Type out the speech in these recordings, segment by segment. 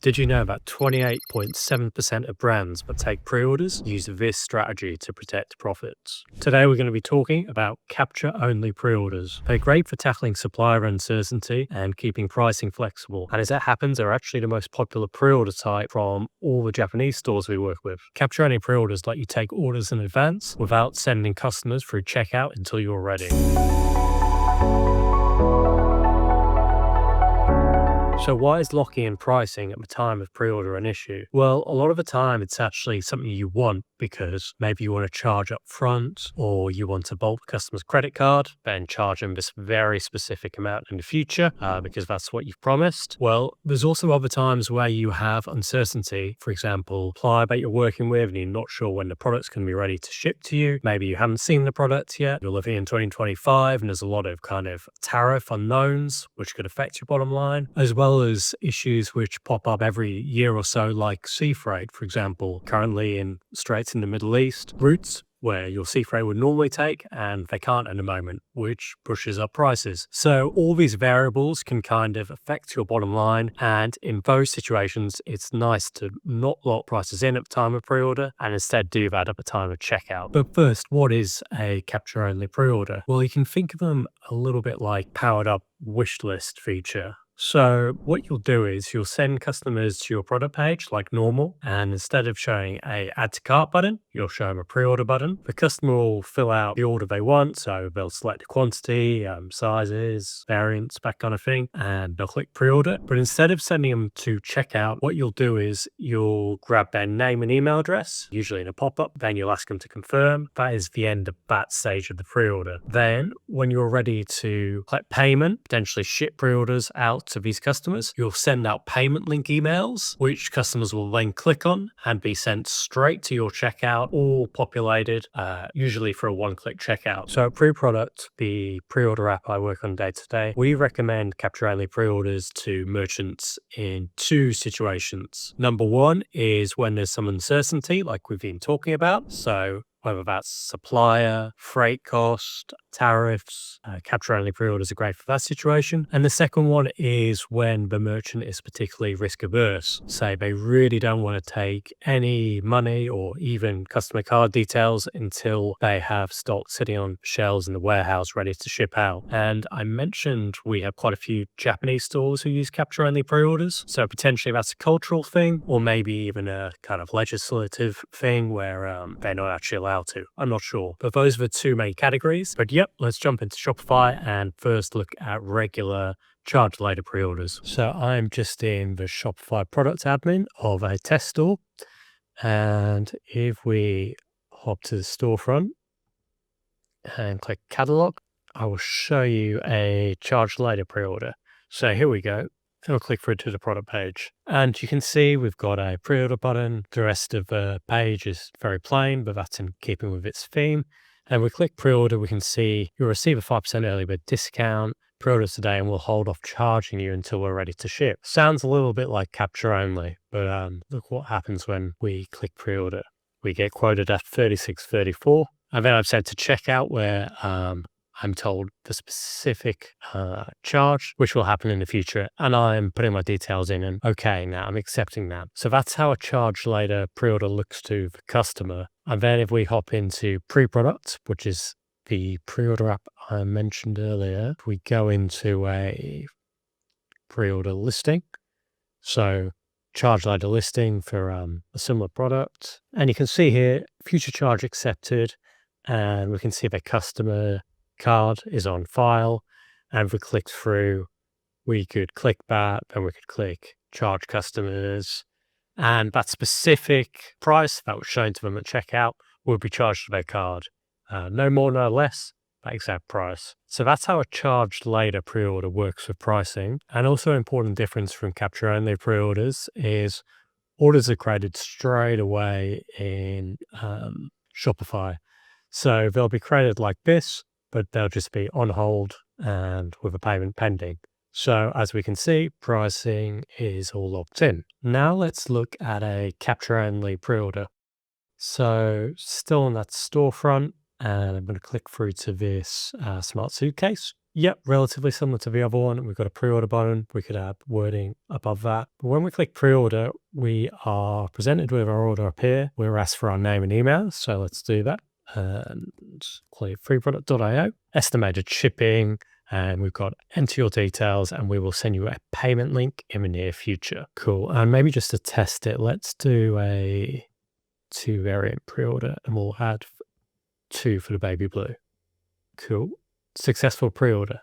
Did you know about 28.7% of brands that take pre-orders use this strategy to protect profits? Today we're going to be talking about capture-only pre-orders. They're great for tackling supplier uncertainty and keeping pricing flexible. And as it happens, they're actually the most popular pre-order type from all the Japanese stores we work with. Capture-only pre-orders let you take orders in advance without sending customers through checkout until you're ready. So why is locking in pricing at the time of pre-order an issue? Well, a lot of the time it's actually something you want because maybe you want to charge up front or you want to bulk the customer's credit card, then charge them this very specific amount in the future because that's what you've promised. Well, there's also other times where you have uncertainty. For example, supplier that you're working with and you're not sure when the product's going to be ready to ship to you. Maybe you haven't seen the product yet. You're living in 2025 and there's a lot of kind of tariff unknowns which could affect your bottom line, as well as issues which pop up every year or so, like sea freight, for example, currently in straits in the Middle East, routes where your sea freight would normally take and they can't at the moment, which pushes up prices. So all these variables can kind of affect your bottom line, and in those situations it's nice to not lock prices in at the time of pre-order and instead do that at the time of checkout. But first, what is a capture only pre-order? Well, you can think of them a little bit like powered up wish list feature. So what you'll do is you'll send customers to your product page like normal, and instead of showing a add to cart button, you'll show them a pre-order button. The customer will fill out the order they want, so they'll select the quantity, sizes, variants, that kind of thing, and they'll click pre-order. But instead of sending them to checkout, what you'll do is you'll grab their name and email address, usually in a pop-up, then you'll ask them to confirm. That is the end of that stage of the pre-order. Then when you're ready to collect payment, potentially ship pre-orders out to these customers, you'll send out payment link emails, which customers will then click on and be sent straight to your checkout, all populated, usually for a one-click checkout. So at Pre-Product, the pre-order app I work on day to day, we recommend capture-only pre-orders to merchants in two situations. Number one is when there's some uncertainty, like we've been talking about. So whether that's supplier, freight cost, tariffs, capture-only pre-orders are great for that situation. And the second one is when the merchant is particularly risk-averse. Say they really don't want to take any money or even customer card details until they have stock sitting on shelves in the warehouse ready to ship out. And I mentioned we have quite a few Japanese stores who use capture-only pre-orders. So potentially that's a cultural thing, or maybe even a kind of legislative thing where they're not actually allowed to. I'm not sure. But those are the two main categories. But yep, let's jump into Shopify and first look at regular charge later pre-orders. So I'm just in the Shopify product admin of a test store. And if we hop to the storefront and click catalog, I will show you a charge later pre-order. So here we go. I'll click through to the product page. And you can see we've got a pre-order button. The rest of the page is very plain, but that's in keeping with its theme. And we click pre-order, we can see you'll receive a 5% early bird discount, pre-order today, and we'll hold off charging you until we're ready to ship. Sounds a little bit like capture only, but look what happens when we click pre-order. We get quoted at $36.34. And then I'm sent to checkout where I'm told the specific charge, which will happen in the future, and I'm putting my details in and okay, now I'm accepting that. So that's how a charge later pre-order looks to the customer. And then if we hop into Pre-Product, which is the pre-order app I mentioned earlier, we go into a pre-order listing. So charge later listing for a similar product. And you can see here, future charge accepted, and we can see the customer card is on file, and if we click through, we could click that, then we could click charge customers, and that specific price that was shown to them at checkout will be charged to their card. No more, no less, that exact price. So that's how a charged later pre-order works with pricing. And also an important difference from capture only pre-orders is orders are created straight away in Shopify. So they'll be created like this, but they'll just be on hold and with a payment pending. So as we can see, pricing is all locked in. Now let's look at a capture-only pre-order. So still on that storefront, and I'm going to click through to this smart suitcase. Yep, relatively similar to the other one. We've got a pre-order button. We could add wording above that. But when we click pre-order, we are presented with our order up here. We're asked for our name and email. So let's do that. And click freeproduct.io, estimated shipping, and we've got enter your details and we will send you a payment link in the near future. Cool. And maybe just to test it, let's do a 2 variant pre-order and we'll add 2 for the baby blue. Cool. Successful pre-order.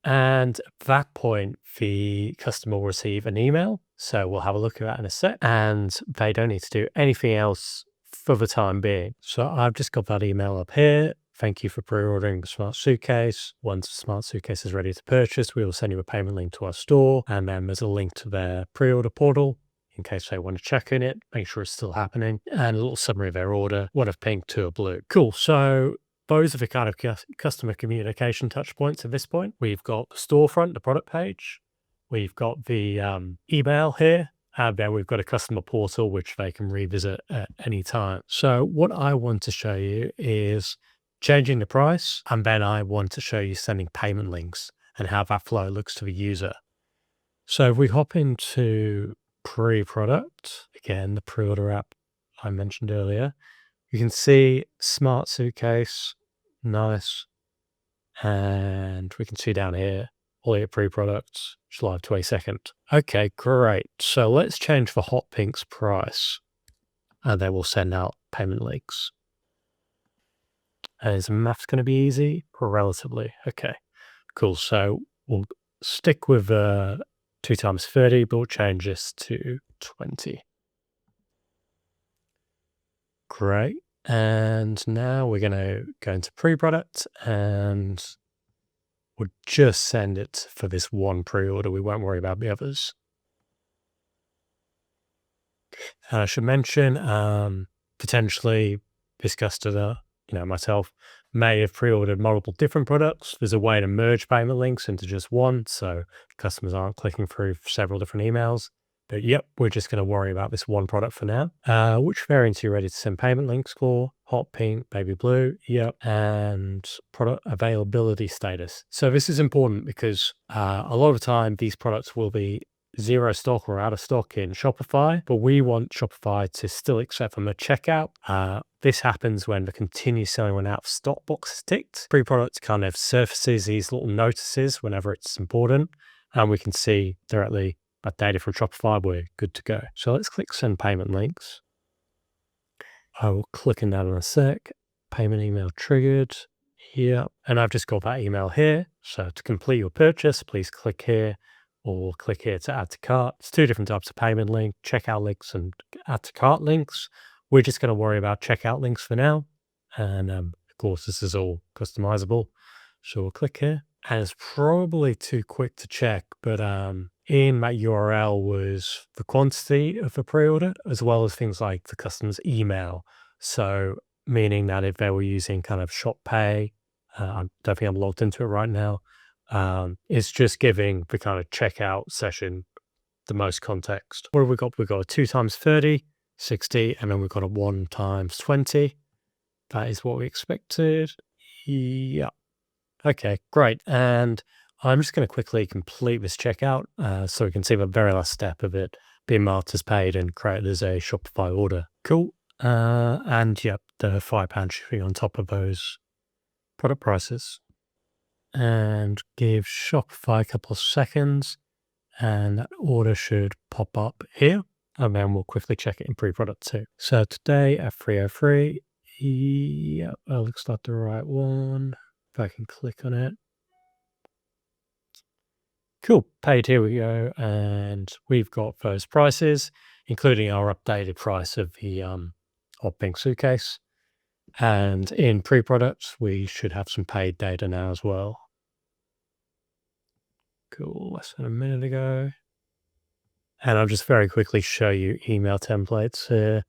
And at that point, the customer will receive an email. So we'll have a look at that in a sec. And they don't need to do anything else for the time being. So I've just got that email up here. Thank you for pre-ordering the smart suitcase. Once the smart suitcase is ready to purchase, we will send you a payment link to our store. And then there's a link to their pre-order portal in case they want to check in it, make sure it's still happening, and a little summary of their order, one of pink, 2 of blue. Cool. So those are the kind of customer communication touch points at this point. We've got the storefront, the product page. We've got the email here. And then we've got a customer portal, which they can revisit at any time. So what I want to show you is changing the price. And then I want to show you sending payment links and how that flow looks to the user. So if we hop into pre-product, again, the pre-order app I mentioned earlier, you can see smart suitcase. Nice. And we can see down here, all your pre-products, July 22nd. Okay, great. So let's change the hot pink's price. And then we'll send out payment links. And is maths going to be easy? Relatively. Okay, cool. So we'll stick with 2 times 30, but we'll change this to 20. Great. And now we're going to go into pre-product and we'll just send it for this one pre-order. We won't worry about the others. And I should mention, potentially this customer, myself, may have pre-ordered multiple different products. There's a way to merge payment links into just one, so customers aren't clicking through several different emails. But yep, we're just going to worry about this one product for now. Which variants are you ready to send payment links for? Hot pink, baby blue, yep. And product availability status. So this is important because a lot of the time these products will be zero stock or out of stock in Shopify, but we want Shopify to still accept them at checkout. This happens when the continue selling when out of stock box is ticked. Pre-product kind of surfaces these little notices whenever it's important, and we can see directly that data from Shopify, we're good to go. So let's click send payment links. I will click on that in a sec. Payment email triggered. Here. And I've just got that email here. So to complete your purchase, please click here or click here to add to cart. It's 2 different types of payment link, checkout links and add to cart links. We're just going to worry about checkout links for now. And of course, this is all customizable. So we'll click here. And it's probably too quick to check, but in that URL was the quantity of the pre-order, as well as things like the customer's email. So meaning that if they were using kind of Shop Pay, I don't think I'm logged into it right now, it's just giving the kind of checkout session the most context. What have we got? We've got a 2 times 30, 60, and then we've got a 1 times 20. That is what we expected. Yeah. Okay, great. And I'm just going to quickly complete this checkout so we can see the very last step of it being marked as paid and created as a Shopify order. Cool. And yep, the £5 shipping on top of those product prices. And give Shopify a couple of seconds and that order should pop up here. And then we'll quickly check it in pre-product too. So today at 3:03, yeah, that looks like the right one. If I can click on it. Cool, paid, here we go. And we've got those prices, including our updated price of the hot pink suitcase. And in pre-products, we should have some paid data now as well. Cool, less than a minute ago. And I'll just very quickly show you email templates here,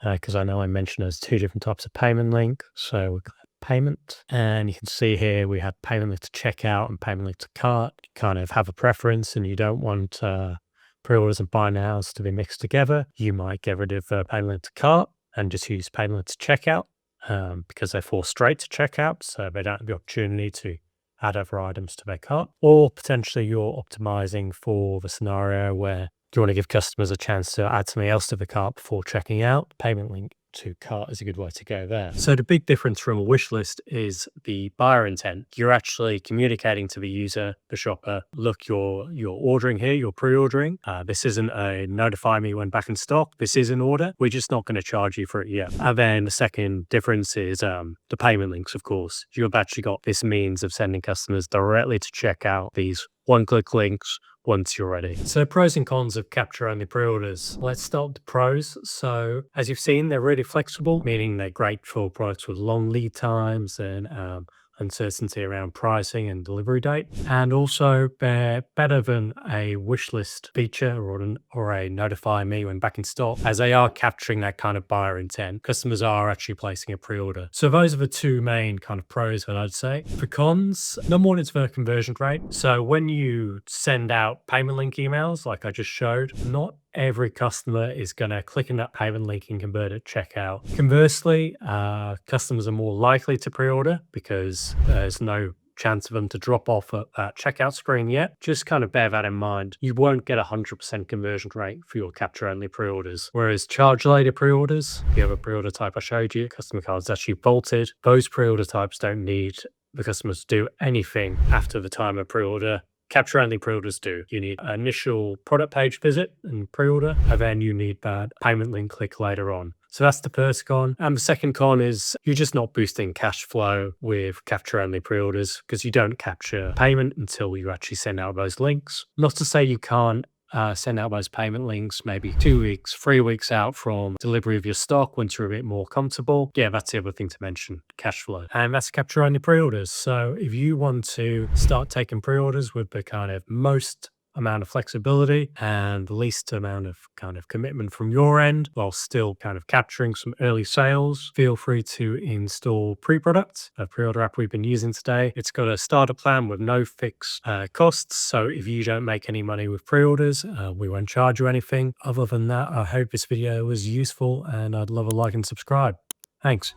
because I know I mentioned there's 2 different types of payment link. So we've got payment, and you can see here we have payment link to checkout and payment link to cart. You kind of have a preference and you don't want pre-orders and buy nows to be mixed together. You might get rid of payment link to cart and just use payment link to checkout because they fall straight to checkout, so they don't have the opportunity to add other items to their cart, or potentially you're optimizing for the scenario where you want to give customers a chance to add something else to the cart before checking out. Payment link to cart is a good way to go there. So the big difference from a wish list is the buyer intent. You're actually communicating to the user, the shopper, look, you're ordering here, you're pre-ordering. This isn't a notify me when back in stock. This is an order. We're just not going to charge you for it yet. And then the second difference is the payment links, of course. You've actually got this means of sending customers directly to check out these one-click links once you're ready. So pros and cons of capture-only pre-orders. Let's start with the pros. So as you've seen, they're really flexible, meaning they're great for products with long lead times and uncertainty around pricing and delivery date. And also they're better than a wish list feature or a notify me when back in stock, as they are capturing that kind of buyer intent. Customers are actually placing a pre-order. So those are the two main kind of pros that I'd say. For cons, number one is the conversion rate. So when you send out payment link emails, like I just showed, not every customer is going to click on that payment link and convert at checkout. Conversely, customers are more likely to pre-order because there's no chance of them to drop off at that checkout screen yet. Just kind of bear that in mind. You won't get 100% conversion rate for your capture-only pre-orders. Whereas charge-later pre-orders, the other pre-order type I showed you, customer card's actually vaulted. Those pre-order types don't need the customers to do anything after the time of pre-order. Capture-only pre-orders do. You need an initial product page visit and pre-order, and then you need that payment link click later on. So that's the first con. And the second con is you're just not boosting cash flow with capture-only pre-orders because you don't capture payment until you actually send out those links. Not to say you can't send out those payment links maybe 2 weeks, 3 weeks out from delivery of your stock once you're a bit more comfortable. Yeah, that's the other thing to mention, cash flow. And that's capture only pre-orders. So if you want to start taking pre-orders with the kind of most amount of flexibility and the least amount of kind of commitment from your end while still kind of capturing some early sales, feel free to install pre-product, a pre-order app we've been using today. It's got a starter plan with no fixed costs. So if you don't make any money with pre-orders, we won't charge you anything. Other than that, I hope this video was useful and I'd love a like and subscribe. Thanks.